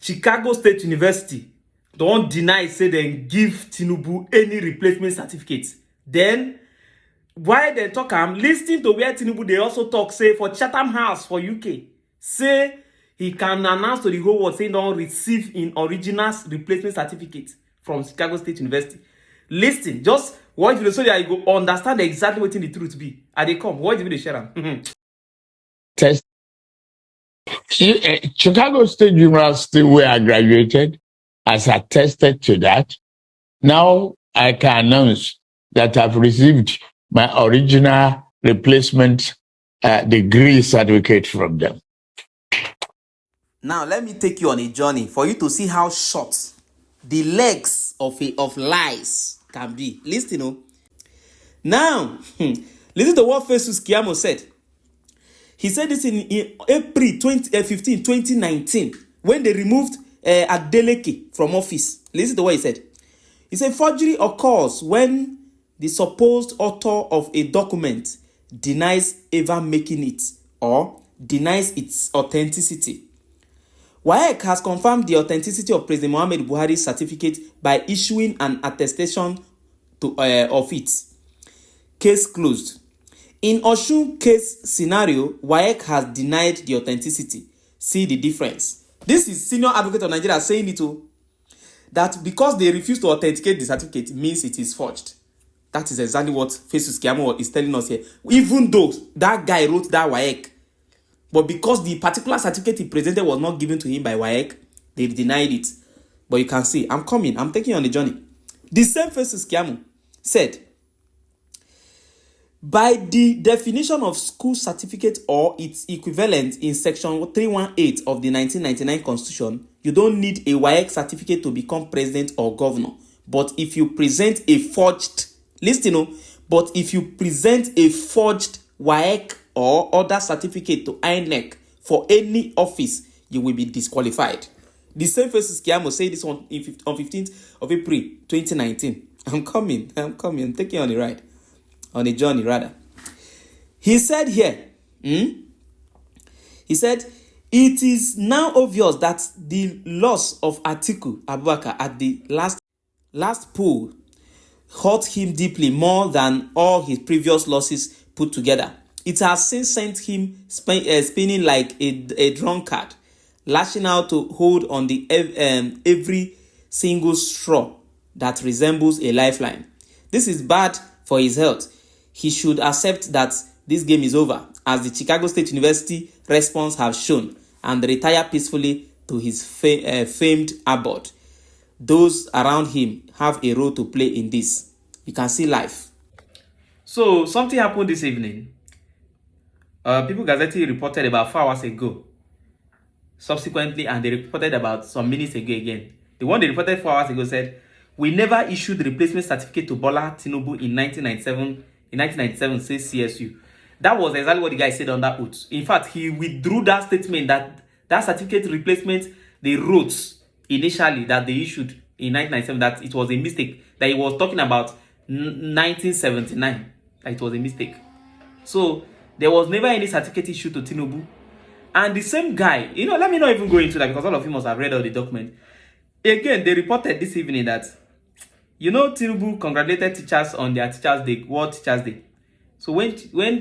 Chicago State University don't deny say they give Tinubu any replacement certificate. Then why they talk listening to where Tinubu they also talk say for Chatham House for UK say he can announce to the whole world say don't receive in original replacement certificate from Chicago State University. Listen, just watch video so that you go understand exactly what the truth be. And they come, watch the video share them. Test. Chicago State University, where I graduated, has attested to that. Now I can announce that I've received my original replacement degree certificate from them. Now let me take you on a journey for you to see how short the legs of lies can be. Listen, oh. Now, listen to what Festus Keyamo said. He said this in April 15, 2019, when they removed Adeleke from office. Listen to what he said. He said, forgery occurs when the supposed author of a document denies ever making it or denies its authenticity. WAEC has confirmed the authenticity of President Muhammad Buhari's certificate by issuing an attestation of it. Case closed. In Osun case scenario, WAEC has denied the authenticity. See the difference. This is senior advocate of Nigeria saying it too. That because they refuse to authenticate the certificate means it is forged. That is exactly what Festus Keyamo is telling us here. Even though that guy wrote that WAEC, but because the particular certificate he presented was not given to him by WAEC, they've denied it. But you can see, I'm taking you on a journey. The same Festus Keyamo said, by the definition of school certificate or its equivalent in section 318 of the 1999 Constitution, you don't need a WAEC certificate to become president or governor. But if you present a forged, but if you present a forged WAEC or other certificate to INEC for any office, you will be disqualified. The same Festus Keyamo said this on 15th of April 2019. I'm coming. I'm taking you on a ride. On a journey, rather. He said here, he said, it is now obvious that the loss of Atiku Abubakar at the last poll hurt him deeply more than all his previous losses put together. It has since sent him spinning like a drunkard, lashing out to hold on the every single straw that resembles a lifeline. This is bad for his health. He should accept that this game is over, as the Chicago State University response have shown, and retire peacefully to his famed abode. Those around him have a role to play in this. You can see life. So something happened this evening. People Gazette reported about 4 hours ago. Subsequently, and they reported about some minutes ago again. The one they reported 4 hours ago said, we never issued the replacement certificate to Bola Tinubu in 1997. In 1997, says CSU. That was exactly what the guy said on that oath. In fact, he withdrew that statement that certificate replacement they wrote initially that they issued in 1997, that it was a mistake. That he was talking about 1979. That it was a mistake. So there was never any certificate issued to Tinubu. And the same guy, let me not even go into that because all of you must have read all the document. Again, they reported this evening that Tinubu congratulated teachers on their Teachers' Day, World Teachers' Day. So when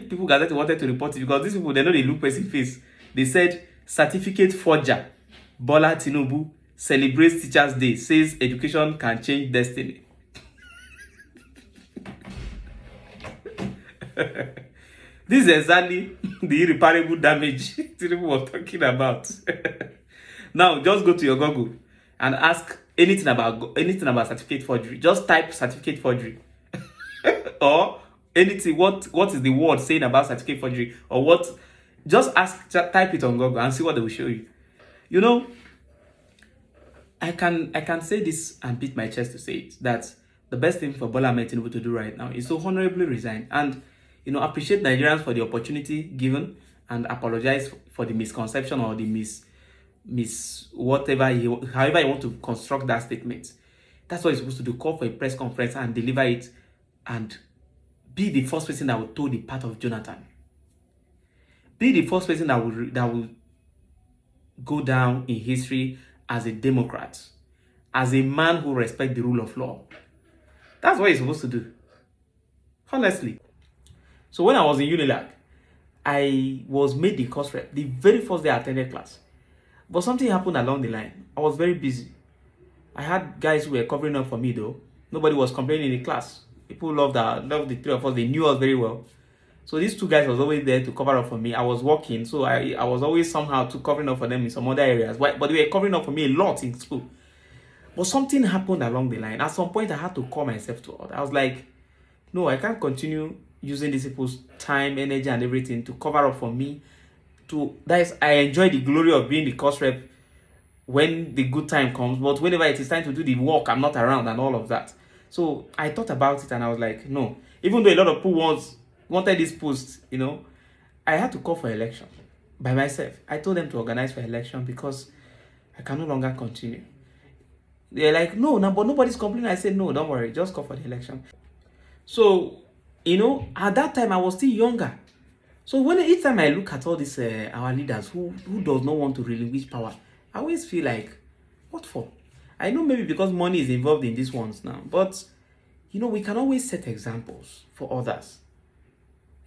people Gazette wanted to report it, because these people, they know they look person face, they said, certificate forger, Bola Tinubu celebrates Teachers' Day, says education can change destiny. This is exactly the irreparable damage Tinubu was talking about. Now, just go to your Google and ask anything about certificate forgery. Just type certificate forgery. Or anything, what is the word saying about certificate forgery? Or what, just type it on Google and see what they will show you. I can say this and beat my chest to say it, that the best thing for Bola Ahmed Tinubu to do right now is to honorably resign and appreciate Nigerians for the opportunity given and apologize for the misconception or the however you want to construct that statement. That's what he's supposed to do. Call for a press conference and deliver it, and be the first person that will toe the path of Jonathan. Be the first person that will go down in history as a Democrat, as a man who respects the rule of law. That's what he's supposed to do. Honestly. So when I was in Unilag, I was made the course rep the very first day I attended class. But something happened along the line. I was very busy. I had guys who were covering up for me though. Nobody was complaining in the class. People loved the three of us. They knew us very well. So these two guys was always there to cover up for me. I was working, so I was always somehow to covering up for them in some other areas. But they were covering up for me a lot in school. But something happened along the line. At some point, I had to call myself to order. I was like, no, I can't continue using these people's time, energy, and everything to cover up for me. I enjoy the glory of being the course rep when the good time comes, but whenever it is time to do the work, I'm not around and all of that. So I thought about it and I was like, no. Even though a lot of people wanted this post, I had to call for election by myself. I told them to organize for election because I can no longer continue. They're like, no, but nobody's complaining. I said, no, don't worry, just call for the election. So, at that time I was still younger. So each time I look at all these our leaders who does not want to relinquish power, I always feel like, what for? I know maybe because money is involved in these ones now, but we can always set examples for others.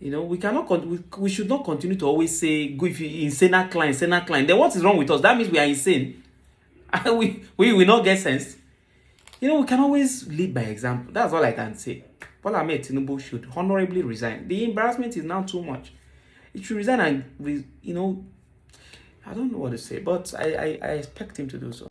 We should not continue to always say, go if you insane client. Then what is wrong with us? That means we are insane. we will not get sense. We can always lead by example. That's all I can say. Bola Ahmed Tinubu should honorably resign. The embarrassment is now too much. He should resign and, I don't know what to say, but I expect him to do so.